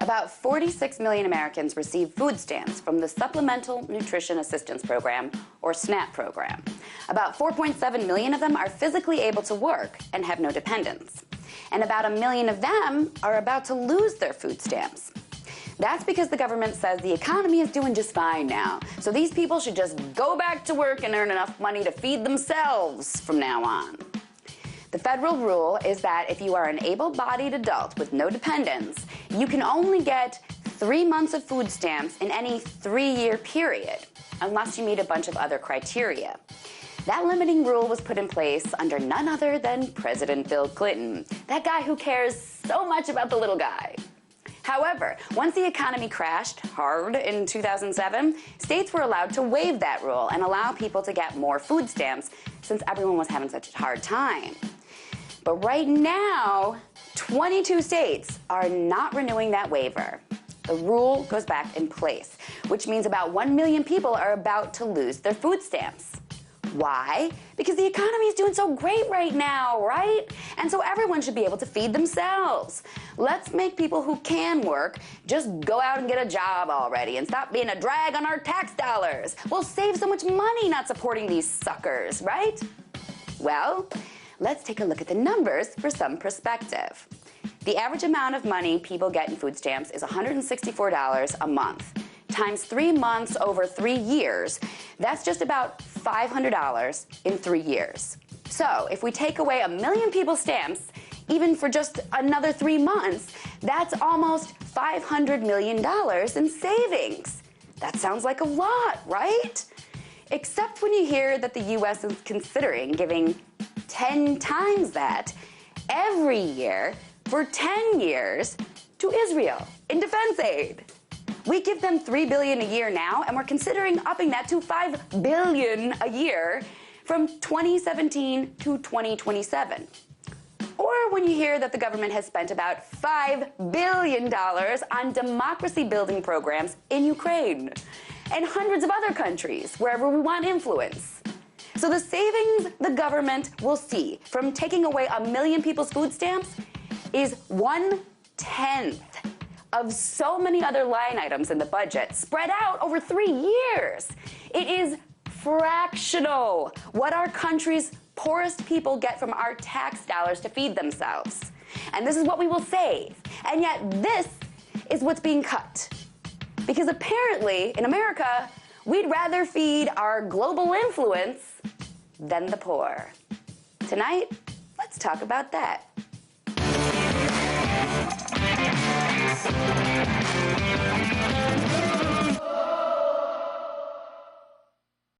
About 46 million Americans receive food stamps from the Supplemental Nutrition Assistance Program, or SNAP program. About 4.7 million of them are physically able to work and have no dependents. And about 1 million of them are about to lose their food stamps. That's because the government says the economy is doing just fine now, so these people should just go back to work and earn enough money to feed themselves from now on. The federal rule is that if you are an able-bodied adult with no dependents, you can only get 3 months of food stamps in any 3-year period, unless you meet a bunch of other criteria. That limiting rule was put in place under none other than President Bill Clinton, that guy who cares so much about the little guy. However, once the economy crashed hard in 2007, states were allowed to waive that rule and allow people to get more food stamps since everyone was having such a hard time. But right now, 22 states are not renewing that waiver. The rule goes back in place, which means about 1 million people are about to lose their food stamps. Why? Because the economy is doing so great right now, right? And so everyone should be able to feed themselves. Let's make people who can work just go out and get a job already and stop being a drag on our tax dollars. We'll save so much money not supporting these suckers, right? Well, let's take a look at the numbers for some perspective. The average amount of money people get in food stamps is $164 a month. Times 3 months over 3 years, that's just about $500 in 3 years. So if we take away 1 million people's stamps, even for just another 3 months, that's almost $500 million in savings. That sounds like a lot, right? Except when you hear that the U.S. is considering giving 10 times that every year for 10 years to Israel in defense aid. We give them $3 billion a year now, and we're considering upping that to $5 billion a year from 2017 to 2027. Or when you hear that the government has spent about $5 billion on democracy-building programs in Ukraine and hundreds of other countries wherever we want influence. So the savings the government will see from taking away 1 million people's food stamps is 1/10 of so many other line items in the budget spread out over 3 years. It is fractional what our country's poorest people get from our tax dollars to feed themselves. And this is what we will save. And yet this is what's being cut. Because apparently, in America, we'd rather feed our global influence than the poor. Tonight, let's talk about that.